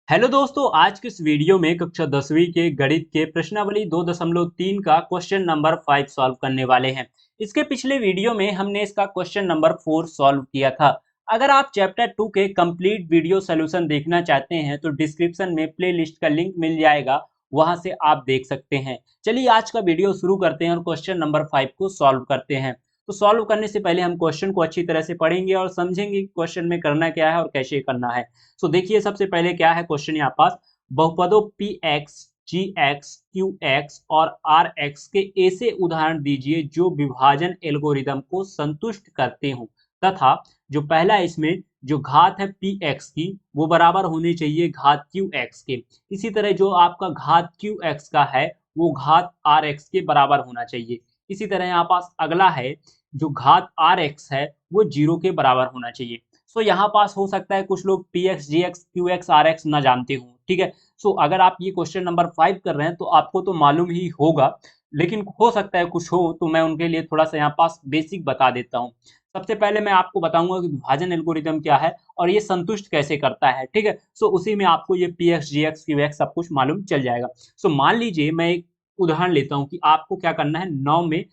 Hello दोस्तों, आज के इस वीडियो में कक्षा 10वीं के गणित के प्रश्नावली 2.3 का क्वेश्चन नंबर 5 सॉल्व करने वाले हैं। इसके पिछले वीडियो में हमने इसका क्वेश्चन नंबर 4 सॉल्व किया था। अगर आप चैप्टर 2 के कंप्लीट वीडियो सॉल्यूशन देखना चाहते हैं तो डिस्क्रिप्शन में प्लेलिस्ट का लिंक मिल जाएगा, वहां से आप देख सकते हैं। चलिए आज का वीडियो शुरू करते हैं और क्वेश्चन नंबर 5 को सॉल्व करते हैं। तो सॉल्व करने से पहले हम क्वेश्चन को अच्छी तरह से पढ़ेंगे और समझेंगे कि क्वेश्चन में करना क्या है और कैसे करना है। सो देखिए सबसे पहले क्या है क्वेश्चन यहाँ पास। बहुपदों P X, G X, Q x और आर एक्स के ऐसे उदाहरण दीजिए जो विभाजन एल्गोरिदम को संतुष्ट करते हो तथा जो पहला इसमें जो घात है पी एक्स की वो बराबर होनी चाहिए घात क्यू एक्स के। इसी तरह जो आपका घात क्यू एक्स का है वो घात आर एक्स के बराबर होना चाहिए। इसी तरह यहाँ पास अगला है जो घात आर एक्स है वो जीरो के बराबर होना चाहिए। सो यहाँ पास हो सकता है कुछ लोग P X, G X, Q X, R X ना जानते हो, ठीक है। सो अगर आप ये क्वेश्चन नंबर 5 कर रहे हैं तो आपको तो मालूम ही होगा, लेकिन हो सकता है कुछ हो तो मैं उनके लिए थोड़ा सा यहाँ पास बेसिक बता देता हूँ। सबसे पहले मैं आपको बताऊंगा कि विभाजन एल्गोरिदम क्या है और ये संतुष्ट कैसे करता है, ठीक है। सो उसी में आपको ये P X, G X, Q x सब कुछ मालूम चल जाएगा। सो मान लीजिए मैं एक उदाहरण लेता हूँ कि आपको क्या करना है, 9 में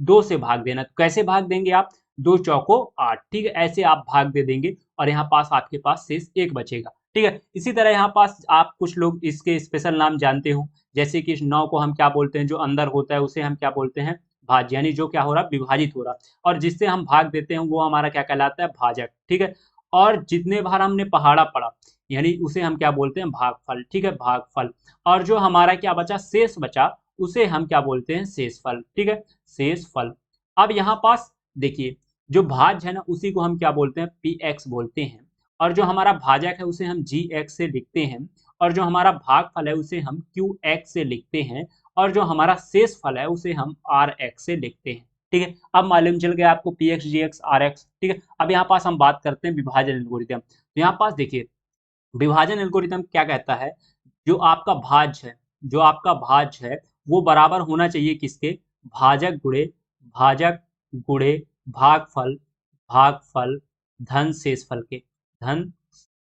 2 से भाग देना। तो कैसे भाग देंगे आप, 2 चौको 8, ठीक है। ऐसे आप भाग दे देंगे और यहाँ पास आपके पास शेष 1 बचेगा, ठीक है। इसी तरह यहाँ पास आप कुछ लोग इसके स्पेशल नाम जानते हो, जैसे कि इस 9 को हम क्या बोलते हैं, जो अंदर होता है उसे हम क्या बोलते हैं, भाज्य, यानी जो क्या हो रहा है, विभाजित हो रहा। और जिससे हम भाग देते हैं वो हमारा क्या कहलाता है, भाजक, ठीक है। और जितने बार हमने पहाड़ा पढ़ा यानी उसे हम क्या बोलते हैं, भागफल, ठीक है, भागफल। और जो हमारा क्या बचा, शेष बचा, उसे हम क्या बोलते हैं, शेषफल, ठीक है, शेषफल। अब यहाँ पास देखिए जो भाज्य है ना उसी को हम क्या बोलते हैं, पी एक्स बोलते हैं। और जो हमारा भाजक है उसे हम जी एक्स से लिखते हैं। और जो हमारा भागफल है उसे हम क्यू एक्स से लिखते हैं। और जो हमारा शेषफल है उसे हम आर एक्स से लिखते हैं, ठीक है। अब मालूम चल गया आपको P X, G X, R X, ठीक है। अब यहाँ पास हम बात करते हैं विभाजन एल्गोरिथम। तो यहाँ पास देखिए विभाजन एल्गोरिथम क्या कहता है, जो आपका भाज्य है, जो आपका भाज्य है वो बराबर होना चाहिए किसके, भाजक गुणे भाजक गुणे भागफल, भागफल धन शेषफल के, धन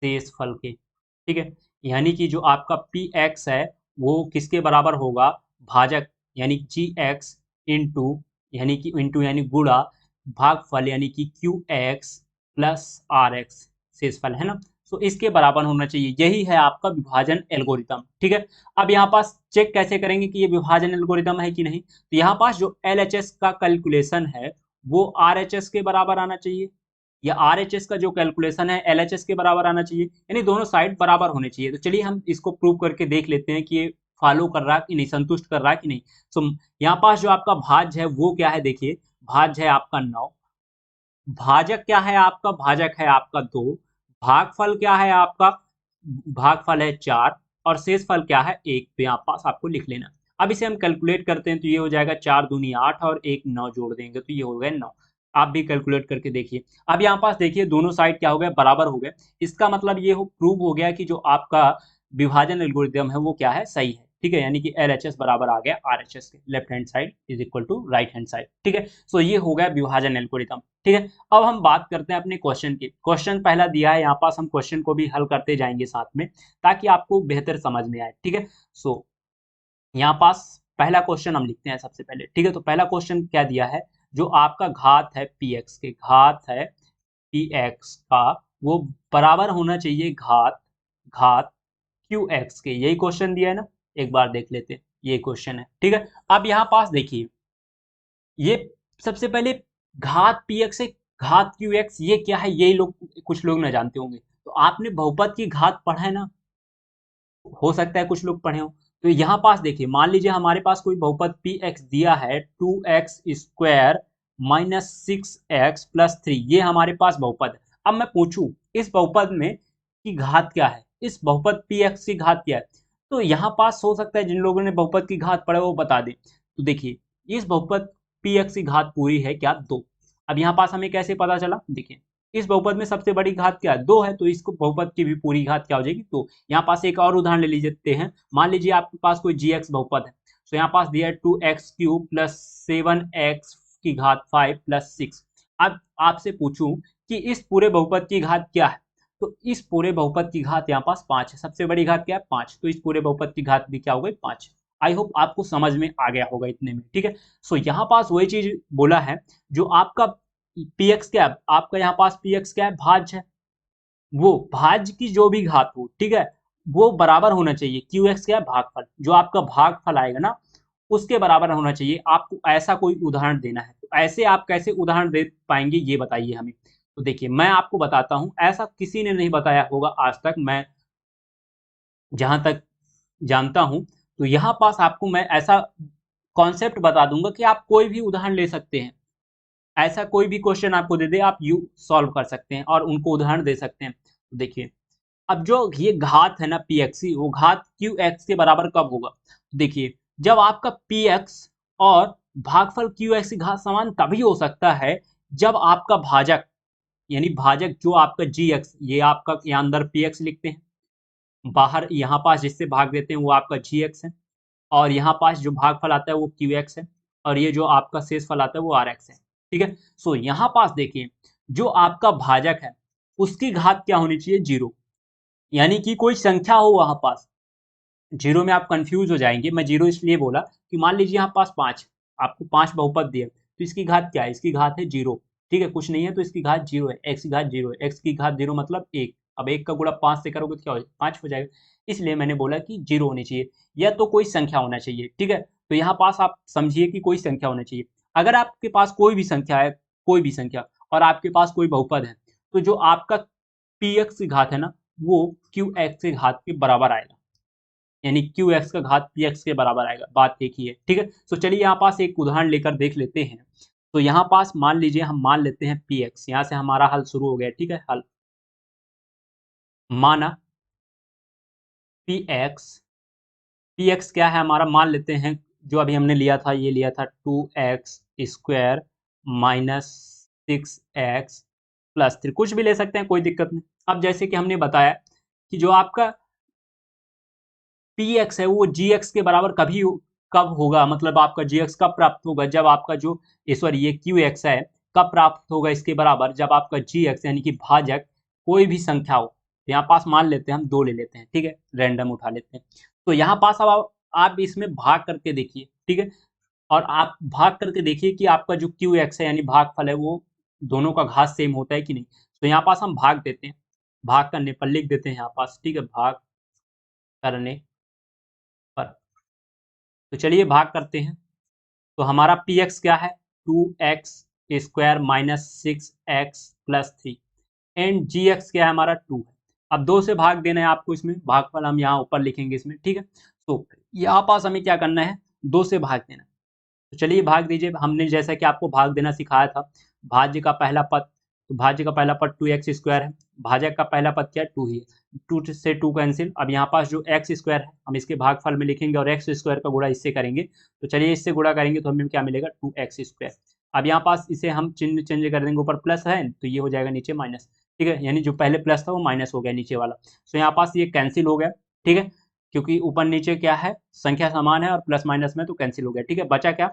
शेषफल के, ठीक है। यानी कि जो आपका पी एक्स है वो किसके बराबर होगा, भाजक यानी जी एक्स इंटू, यानी गुणा भागफल यानी कि Q X plus R X, शेषफल है ना। तो इसके बराबर होना चाहिए, यही है आपका विभाजन एल्गोरिथम, ठीक है। अब यहाँ पास चेक कैसे करेंगे कि ये विभाजन एल्गोरिथम है कि नहीं। तो यहाँ पास जो एलएचएस का कैलकुलेशन है वो आरएचएस के बराबर आना चाहिए, या आरएचएस का जो कैलकुलेशन है एलएचएस के बराबर आना चाहिए, यानी दोनों साइड बराबर होने चाहिए। तो चलिए हम इसको प्रूव करके देख लेते हैं कि ये फॉलो कर रहा है कि नहीं, संतुष्ट कर रहा है कि नहीं। तो यहाँ पास जो आपका भाज्य है वो क्या है, देखिए भाज्य है आपका 9, भाजक क्या है आपका, भाजक है आपका 2, भागफल क्या है आपका, भागफल है 4, और शेषफल क्या है 1। तो यहाँ पास आपको लिख लेना। अब इसे हम कैलकुलेट करते हैं तो ये हो जाएगा 4 दूनी 8 और 1 9 जोड़ देंगे तो ये हो गया 9। आप भी कैलकुलेट करके देखिए। अब यहाँ पास देखिए दोनों साइड क्या हो गया, बराबर हो गए। इसका मतलब ये प्रूव हो गया कि जो आपका विभाजन एल्गोरिथम है वो क्या है, सही है, ठीक है। यानी कि एलएचएस बराबर आ गया आरएचएस के, left hand side is equal to right hand side, ठीक है। सो ये हो गया विभाजन एल्गोरिथम, ठीक है। अब हम बात करते हैं अपने क्वेश्चन की। क्वेश्चन पहला दिया है, यहाँ पास हम क्वेश्चन को भी हल करते जाएंगे साथ में ताकि आपको बेहतर समझ में आए, ठीक है। सो यहाँ पास पहला क्वेश्चन हम लिखते हैं सबसे पहले, ठीक है। तो पहला क्वेश्चन क्या दिया है, जो आपका घात है पी एक्स के, घात है पी एक्स का वो बराबर होना चाहिए घात, घात क्यू एक्स के, यही क्वेश्चन दिया है ना। एक बार देख लेते हैं, ये क्वेश्चन है, ठीक है। अब यहाँ पास देखिए ये सबसे पहले घात पी एक्स से घात क्यू एक्स ये क्या है, यही लोग कुछ लोग ना जानते होंगे। तो आपने बहुपद की घात पढ़ा है ना, हो सकता है कुछ लोग पढ़े हो। तो यहाँ पास देखिए मान लीजिए हमारे पास कोई बहुपद पी एक्स दिया है 2x² माइनस 6x प्लस 3, ये हमारे पास बहुपद है। अब मैं पूछूं इस बहुपद में की घात क्या है, इस बहुपद पी एक्स की घात क्या है। तो यहाँ पास हो सकता है जिन लोगों ने बहुपद की घात पढ़ा वो बता दे। तो देखिए इस बहुपद पी एक्स की घात पूरी है क्या, 2। अब यहाँ पास हमें कैसे पता चला, देखिए इस बहुपद में सबसे बड़ी घात क्या है, 2 है, तो इसको बहुपद की भी पूरी घात क्या हो जाएगी, 2। यहाँ पास एक और उदाहरण ले लीजिए हैं, मान लीजिए आपके पास कोई जी एक्स बहुपद है। तो यहाँ पास दिया है 2x³ प्लस 7x की घात 5 प्लस 6। अब आपसे पूछूं कि इस पूरे बहुपद की घात क्या है, तो इस पूरे बहुपद की घात यहाँ पास 5 है, सबसे बड़ी घात क्या है 5, तो इस पूरे बहुपद की घात भी क्या हो गई 5। आई होप आपको समझ में आ गया होगा इतने में, ठीक है। सो यहाँ पास वही चीज बोला है, जो आपका पी एक्स क्या है, आपका यहाँ पास पी एक्स क्या है, भाज्य है, वो भाज्य की जो भी घात हो, ठीक है, वो बराबर होना चाहिए, क्यू एक्स क्या है भागफल, जो आपका भागफल आएगा ना उसके बराबर होना चाहिए। आपको ऐसा कोई उदाहरण देना है, तो ऐसे आप कैसे उदाहरण दे पाएंगे ये बताइए हमें। तो देखिए मैं आपको बताता हूं, ऐसा किसी ने नहीं बताया होगा आज तक, मैं जहां तक जानता हूं। तो यहाँ पास आपको मैं ऐसा कॉन्सेप्ट बता दूंगा कि आप कोई भी उदाहरण ले सकते हैं, ऐसा कोई भी क्वेश्चन आपको दे दे आप यू सॉल्व कर सकते हैं और उनको उदाहरण दे सकते हैं। तो देखिए अब जो ये घात है ना पी एक्स, वो घात क्यू एक्स के बराबर कब होगा, देखिए जब आपका पी एक्स और भागफल क्यू एक्स की घात समान तभी हो सकता है जब आपका भाजक, यानी भाजक जो आपका जी एक्स, ये आपका यहाँ अंदर पी एक्स लिखते हैं, बाहर यहाँ पास जिससे भाग देते हैं वो आपका जी एक्स है, और यहाँ पास जो भागफल आता है वो क्यू एक्स है, और ये जो आपका शेष फल आता है वो आर एक्स है, ठीक है। सो यहाँ पास देखिए जो आपका भाजक है उसकी घात क्या होनी चाहिए, जीरो, यानी कि कोई संख्या हो वहां पास। जीरो में आप कंफ्यूज हो जाएंगे, मैं जीरो इसलिए बोला कि मान लीजिए यहाँ पास 5, आपको 5 बहुपद दिए, तो इसकी घात क्या है, इसकी घात है जीरो, ठीक है, कुछ नहीं है तो इसकी घात जीरो है, एक्स की घात जीरो है, एक्स की घात जीरो मतलब एक, अब एक का गुणा 5 से करोगे तो क्या हो जाएगा 5 हो जाएगा, इसलिए मैंने बोला कि जीरो होनी चाहिए, या तो कोई संख्या होना चाहिए, ठीक है। तो यहाँ पास आप समझिए कि कोई संख्या होना चाहिए। अगर आपके पास कोई भी संख्या है, कोई भी संख्या, और आपके पास कोई बहुपद है, तो जो आपका पी एक्स की घात है ना वो क्यू एक्स की घात के बराबर आएगा, यानी क्यू एक्स का घात पी एक्स के बराबर आएगा, बात एक ही है, ठीक है। तो चलिए यहाँ पास एक उदाहरण लेकर देख लेते हैं। तो यहाँ पास मान लीजिए हम मान लेते हैं पी एक्स, यहाँ से हमारा हल शुरू हो गया, ठीक है, हल माना पी एक्स क्या है हमारा, मान लेते हैं जो अभी हमने लिया था, ये लिया था 2x square minus 6x plus 3, कुछ भी ले सकते हैं कोई दिक्कत नहीं। अब जैसे कि हमने बताया कि जो आपका पी एक्स है वो जी एक्स के बराबर कब होगा, मतलब आपका जी एक्स कब प्राप्त होगा, जब आपका जो सॉरी ये क्यू एक्स है कब प्राप्त होगा इसके बराबर, जब आपका जी एक्स यानी कि भाजक कोई भी संख्या हो। तो यहाँ पास मान लेते हैं हम 2 ले लेते हैं, ठीक है, रैंडम उठा लेते हैं। तो यहाँ पास अब आप इसमें भाग करके देखिए, ठीक है, और आप भाग करके देखिए कि आपका जो क्यू एक्स है यानी भागफल है वो दोनों का घात सेम होता है कि नहीं। तो यहाँ पास हम भाग देते हैं, भाग करने पर लिख देते हैं यहाँ पास, ठीक है, भाग करने पर। तो चलिए भाग करते हैं। तो हमारा पी एक्स क्या है, 2x square minus 6x plus 3, and G X क्या है हमारा 2 है। अब 2 से भाग देना है आपको, इसमें भागफल हम यहाँ ऊपर लिखेंगे इसमें, ठीक है। तो यहाँ पास हमें क्या करना है, 2 से भाग देना। तो चलिए भाग दीजिए, हमने जैसा कि आपको भाग देना सिखाया था, भाज्य का पहला पद, तो भाज्य का पहला पद 2x स्क्वायर है, भाजक का पहला पद क्या है 2 ही है, 2 से 2 कैंसिल, अब यहाँ पास जो एक्स स्क्वायर है हम इसके भागफल में लिखेंगे और एक्स स्क्वायर का गुणा इससे करेंगे। तो चलिए इससे गुणा करेंगे तो हमें क्या मिलेगा 2x स्क्वायर। अब यहाँ पास इसे हम चिन्ह चेंज कर देंगे, ऊपर प्लस है तो ये हो जाएगा नीचे माइनस, ठीक है, यानी जो पहले प्लस था वो माइनस हो गया नीचे वाला। तो यहाँ पास ये कैंसिल हो गया, ठीक है, क्योंकि ऊपर नीचे क्या है संख्या समान है और प्लस माइनस में तो कैंसिल हो गया, ठीक है, बचा क्या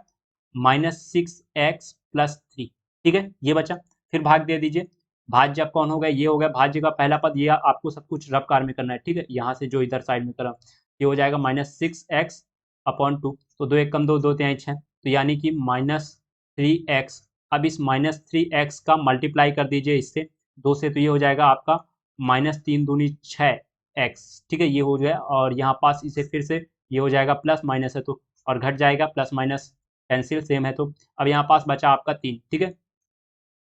-6x प्लस 3, ठीक है, ये बचा। फिर भाग दे दीजिए, भाज्य अब कौन हो गया, ये हो गया भाज्य का पहला पद, ये आपको सब कुछ रफ कार में करना है, ठीक है, यहाँ से जो इधर साइड में करा ये हो जाएगा -6x अपॉन 2, तो 2 एक कम 2, 2 तिहाई 6, तो यानी कि -3x। अब इस -3x का मल्टीप्लाई कर दीजिए इससे 2 से, तो ये हो जाएगा आपका -3 दूनी 6x, ठीक है, ये हो गया, और यहाँ पास इसे फिर से ये हो जाएगा प्लस माइनस है तो और घट जाएगा, प्लस माइनस कैंसिल सेम है, तो अब यहाँ पास बचा आपका 3, ठीक है।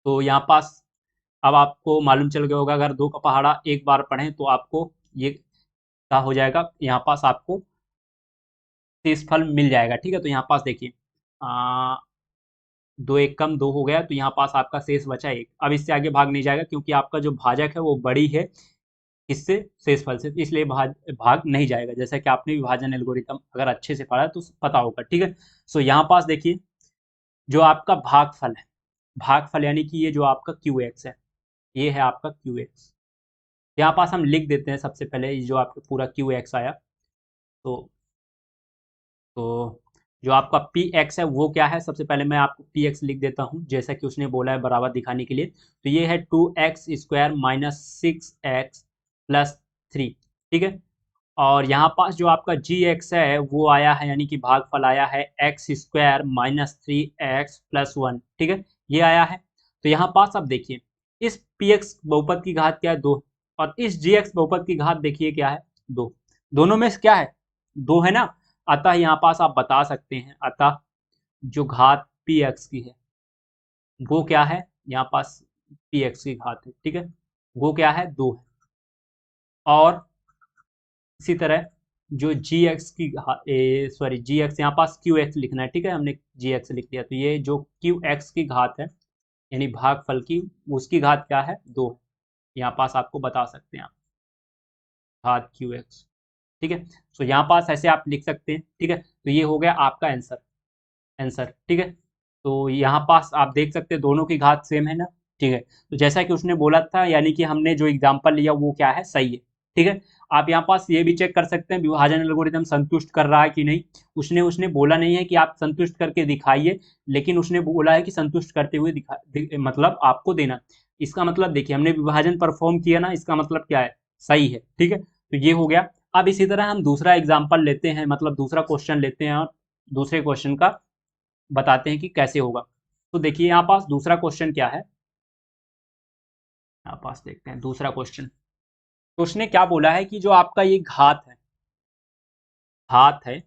तो यहाँ पास अब आपको मालूम चल गया होगा, अगर 2 का पहाड़ा एक बार पढ़ें तो आपको ये क्या हो जाएगा, यहाँ पास आपको शेषफल मिल जाएगा, ठीक है। तो यहाँ पास देखिए 2 एक कम 2 हो गया, तो यहाँ पास आपका शेष बचा 1। अब इससे आगे भाग नहीं जाएगा क्योंकि आपका जो भाजक है वो बड़ी है इससे, शेषफल से, इसलिए भाग नहीं जाएगा, जैसा कि आपने विभाजन एल्गोरिथम अगर अच्छे से पढ़ा तो पता होगा, ठीक है। सो यहाँ पास देखिए जो आपका भागफल है, भागफल यानी कि ये जो आपका क्यू एक्स है, ये है आपका क्यू एक्स। यहाँ पास हम लिख देते हैं सबसे पहले ये जो आपका पूरा क्यू एक्स आया, तो जो आपका पी एक्स है वो क्या है, सबसे पहले मैं आपको पी एक्स लिख देता हूँ जैसा कि उसने बोला है बराबर दिखाने के लिए। तो ये है 2x² माइनस 6x प्लस 3, ठीक है। और यहाँ पास जो आपका जी एक्स है वो आया है, यानी कि भागफल आया है x² माइनस 3x प्लस 1, ठीक है, ये आया है। तो यहाँ पास आप देखिए इस पी एक्स बहुपद की घात क्या है, 2, और इस जी एक्स बहुपद की घात देखिए क्या है, 2। दोनों में से क्या है, 2 है ना। अतः यहाँ पास आप बता सकते हैं, अतः जो घात पी एक्स की है वो क्या है, यहाँ पास पी एक्स की घात है, ठीक है, वो क्या है, 2 है। और इसी तरह जो जी एक्स की सॉरी जी एक्स, यहाँ पास क्यू एक्स लिखना है, ठीक है, हमने जी एक्स लिख दिया। तो ये जो क्यू एक्स की घात है यानी भागफल की, उसकी घात क्या है, 2 है। यहाँ पास आपको बता सकते हैं आप, घात क्यू एक्स, ठीक है। तो यहाँ पास ऐसे आप लिख सकते हैं, ठीक है। तो ये हो गया आपका आंसर, ठीक है। तो यहाँ पास आप देख सकते हैं दोनों की घात सेम है ना, ठीक है। तो जैसा कि उसने बोला था, यानी कि हमने जो एग्जांपल लिया वो क्या है, सही है, ठीक है। आप यहाँ पास ये भी चेक कर सकते हैं विभाजन एल्गोरिथम संतुष्ट कर रहा है कि नहीं। उसने उसने बोला नहीं है कि आप संतुष्ट करके दिखाइए, लेकिन उसने बोला है कि संतुष्ट करते हुए मतलब आपको देना। इसका मतलब देखिए हमने विभाजन परफॉर्म किया ना, इसका मतलब क्या है, सही है, ठीक है। तो ये हो गया। अब इसी तरह हम दूसरा एग्जाम्पल लेते हैं, मतलब दूसरा क्वेश्चन लेते हैं और दूसरे क्वेश्चन का बताते हैं कि कैसे होगा। तो देखिए यहाँ पास दूसरा क्वेश्चन क्या है, यहाँ पास देखते हैं दूसरा क्वेश्चन। तो उसने क्या बोला है कि जो आपका ये घात है,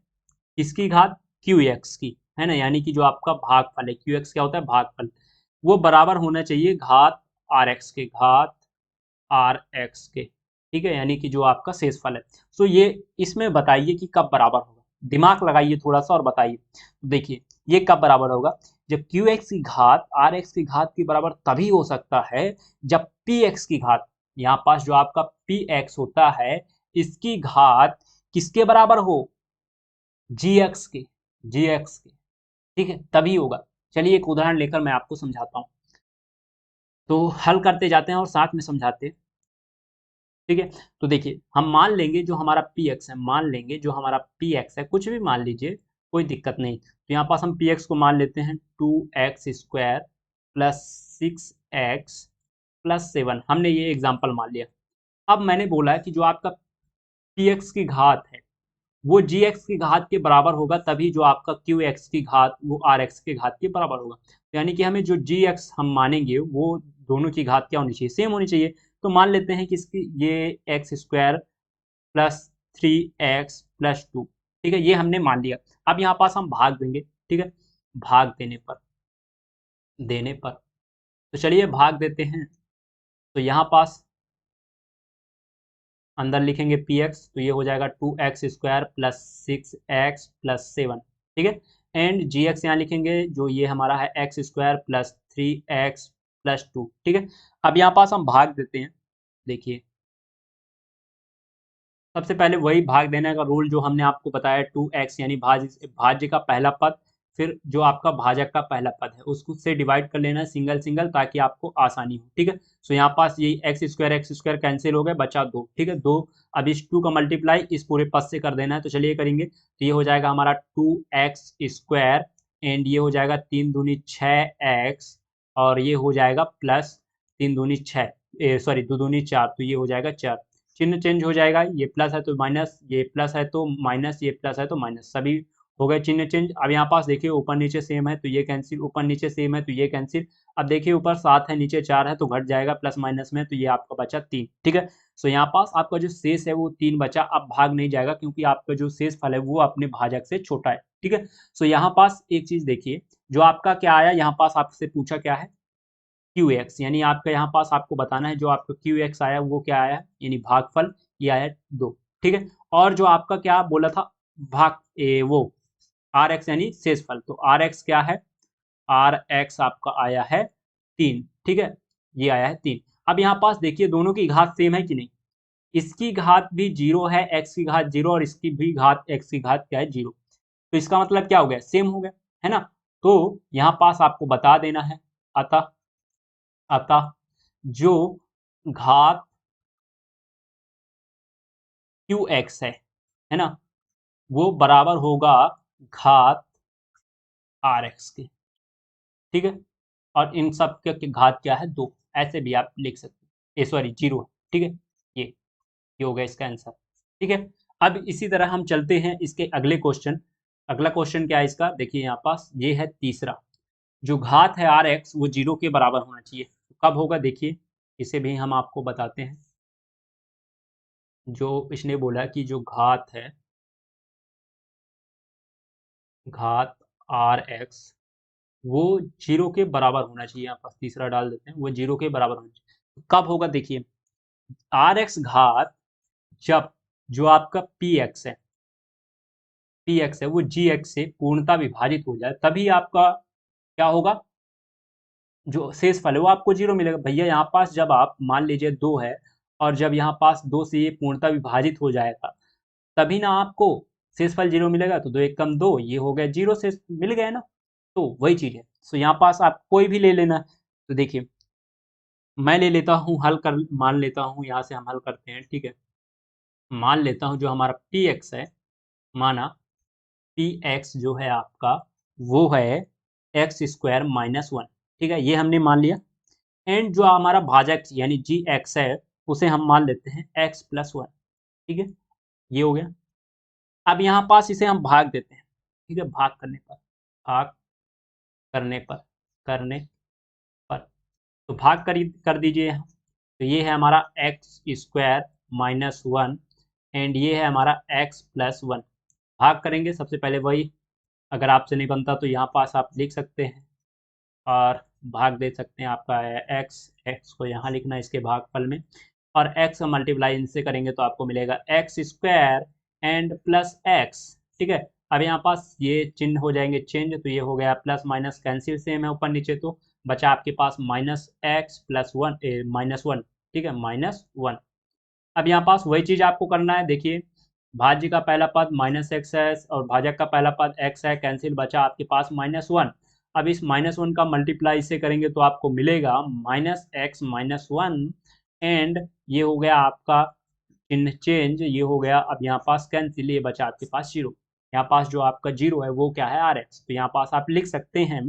इसकी घात क्यू एक्स की है ना, यानी कि जो आपका भागफल है, क्यू एक्स क्या होता है, भागफल, वो बराबर होना चाहिए घात आर एक्स के, घात आर एक्स के, ठीक है, यानी कि जो आपका शेषफल है। तो ये इसमें बताइए कि कब बराबर होगा, दिमाग लगाइए थोड़ा सा और बताइए। तो देखिए ये कब बराबर होगा, जब क्यू एक्स की घात आर एक्स की घात के बराबर तभी हो सकता है जब पी एक्स की घात, यहाँ पास जो आपका पी एक्स होता है इसकी घात किसके बराबर हो, जी एक्स के, जी एक्स के, ठीक है, तभी होगा। चलिए एक उदाहरण लेकर मैं आपको समझाता हूँ। तो हल करते जाते हैं और साथ में समझाते हैं, ठीक है। तो देखिए हम मान लेंगे जो हमारा पी एक्स है, मान लेंगे जो हमारा पी एक्स है, कुछ भी मान लीजिए, कोई दिक्कत नहीं। तो यहाँ पास हम पी एक्स को मान लेते हैं 2x² प्लस 6x प्लस 7, हमने ये एग्जाम्पल मान लिया। अब मैंने बोला है कि जो आपका पी एक्स की घात है वो जी एक्स की घात के बराबर होगा, तभी जो आपका क्यू एक्स की घात वो आर एक्स की घात के बराबर होगा। यानी कि हमें जो जी एक्स हम मानेंगे वो दोनों की घात क्या होनी चाहिए, सेम होनी चाहिए। तो मान लेते हैं कि इसकी ये x² प्लस 3x प्लस 2, ठीक है, ये हमने मान लिया। अब यहाँ पास हम भाग देंगे, ठीक है, भाग देने पर तो चलिए भाग देते हैं। तो यहाँ पास अंदर लिखेंगे पी एक्स, तो ये हो जाएगा 2x² प्लस 6x प्लस 7, ठीक है। एंड जी एक्स यहाँ लिखेंगे, जो ये हमारा है x² प्लस 3x प्लस 2, ठीक है। अब यहाँ पास हम भाग देते हैं। देखिए सबसे पहले वही भाग देने का रूल जो हमने आपको बताया, 2x यानी भाज्य का पहला पद, फिर जो आपका भाजक का पहला पद है उसको से डिवाइड कर लेना है सिंगल सिंगल, ताकि आपको आसानी हो, ठीक है। सो यहाँ पास ये x² कैंसिल हो गए, बचा 2, ठीक है, 2। अब इस 2 का मल्टीप्लाई इस पूरे पद से कर देना है, तो चलिए करेंगे। तो ये हो जाएगा हमारा 2x² एंड ये हो जाएगा 3 दूनी 6x, और ये हो जाएगा प्लस 3 दूनी 6, सॉरी 2 दूनी 4, तो ये हो जाएगा 4। चिन्ह चेंज हो जाएगा, ये प्लस है तो माइनस, ये प्लस है तो माइनस, ये प्लस है तो माइनस, सभी हो गए चिन्ह चेंज। अब यहाँ पास देखिए ऊपर नीचे सेम है तो ये कैंसिल, ऊपर नीचे सेम है तो ये कैंसिल। अब देखिए ऊपर 7 है नीचे 4 है तो घट जाएगा प्लस माइनस में, तो ये आपका बचा 3, ठीक है। सो यहाँ पास आपका जो शेष है वो 3 बचा, अब भाग नहीं जाएगा क्योंकि आपका जो शेष फल है वो अपने भाजक से छोटा है, ठीक है। सो यहाँ पास एक चीज देखिए, जो आपका क्या आया, यहाँ पास आपसे पूछा क्या है, क्यू एक्स, यानी आपका यहाँ पास आपको बताना है जो आपका क्यू एक्स आया वो क्या आया, यानी भागफल, ये आया 2, ठीक है। और जो आपका क्या बोला था, वो आर एक्स यानी शेषफल, तो आर एक्स क्या है, आर एक्स आपका आया है 3, ठीक है, ये आया है 3। अब यहाँ पास देखिए दोनों की घात सेम है कि नहीं, इसकी घात भी 0 है, एक्स की घात 0, और इसकी भी घात एक्स की घात क्या है, 0। तो इसका मतलब क्या हो गया, सेम हो गया, है ना। तो यहाँ पास आपको बता देना है, अतः अतः जो घात क्यू एक्स है ना, वो बराबर होगा घात आर एक्स की, ठीक है। और इन सब के घात क्या है 2, ऐसे भी आप लिख सकते हैं, सॉरी 0 है, ठीक है। ये हो गया इसका आंसर, ठीक है। अब इसी तरह हम चलते हैं इसके अगले क्वेश्चन। अगला क्वेश्चन क्या है इसका, देखिए यहाँ पास ये है तीसरा। जो घात है आर एक्स वो 0 के बराबर होना चाहिए, तो कब होगा देखिए, इसे भी हम आपको बताते हैं। जो इसने बोला कि जो घात है, घात आर एक्स वो 0 के बराबर होना चाहिए, यहाँ पास तीसरा डाल देते हैं, वो 0 के बराबर होना चाहिए। कब होगा देखिए, आर एक्स घात जब जो आपका पी एक्स है, पी एक्स है वो जी एक्स से पूर्णता विभाजित हो जाए, तभी आपका क्या होगा, जो शेष फल है वो आपको 0 मिलेगा। भैया यहाँ पास जब आप मान लीजिए 2 है, और जब यहाँ पास 2 से ये पूर्णता विभाजित हो जाएगा, तभी ना आपको शेषफल 0 मिलेगा। तो 2 एक कम 2, ये हो गया 0, शेष मिल गया ना। तो वही चीज़ है। सो यहाँ पास आप कोई भी ले लेना। तो देखिए मैं ले लेता हूँ, हल कर मान लेता हूँ, यहाँ से हम हल करते हैं, ठीक है। मान लेता हूँ जो हमारा पी एक्स है, माना पी एक्स जो है आपका वो है एक्स स्क्वायर माइनस 1, ठीक है, ये हमने मान लिया। एंड जो हमारा भाजक यानी जी एक्स है उसे हम मान लेते हैं एक्स प्लस 1, ठीक है, ये हो गया। अब यहाँ पास इसे हम भाग देते हैं, ठीक है, भाग करने पर करने पर तो भाग कर दीजिए यहाँ। तो ये है हमारा एक्स स्क्वायर माइनस 1, एंड ये है हमारा एक्स प्लस 1। भाग करेंगे सबसे पहले वही, अगर आपसे नहीं बनता तो यहाँ पास आप लिख सकते हैं और भाग दे सकते हैं। आपका है एक्स, एक्स को यहाँ लिखना है इसके भागफल में, और एक्स मल्टीप्लाई इनसे करेंगे तो आपको मिलेगा x square and plus x, ठीक है। अब यहाँ पास ये चिन्ह हो जाएंगे चेंज, तो ये हो गया प्लस माइनस कैंसिल सेम है ऊपर नीचे, तो बचा आपके पास माइनस एक्स प्लस 1 माइनस 1, ठीक है, माइनस 1। अब यहाँ पास वही चीज़ आपको करना है, देखिए भाज्य का पहला पद माइनस एक्स है और भाजक का पहला पद एक्स है, कैंसिल बचा आपके पास माइनस 1। अब इस माइनस 1 का मल्टीप्लाई से करेंगे तो आपको मिलेगा माइनस एक्स माइनस 1, एंड ये हो गया आपका चिन्ह चेंज, ये हो गया। अब यहाँ पास कैंसिल, ये बचा आपके पास 0। यहाँ पास जो आपका 0 है वो क्या है आर एक्स, तो यहाँ पास आप लिख सकते हैं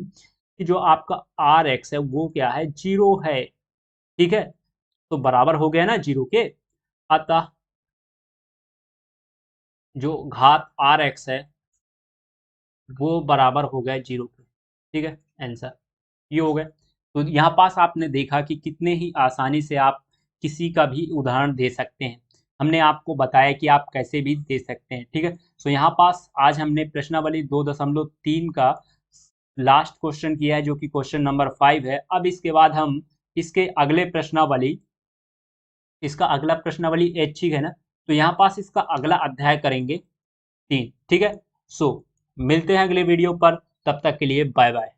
कि जो आपका आर एक्स है वो क्या है 0 है, ठीक है। तो बराबर हो गया ना 0 के, अतः जो घात आर एक्स है वो बराबर हो गया 0 के, ठीक है, आंसर ये हो गया। तो यहाँ पास आपने देखा कि कितने ही आसानी से आप किसी का भी उदाहरण दे सकते हैं। हमने आपको बताया कि आप कैसे भी दे सकते हैं, ठीक है। सो यहाँ पास आज हमने प्रश्नावली 2.3 का लास्ट क्वेश्चन किया है, जो कि क्वेश्चन नंबर 5 है। अब इसके बाद हम इसके अगले प्रश्नावली, इसका अगला प्रश्नावली ऐच्छिक है ना, तो यहाँ पास इसका अगला अध्याय करेंगे 3, ठीक है। सो मिलते हैं अगले वीडियो पर, तब तक के लिए बाय बाय।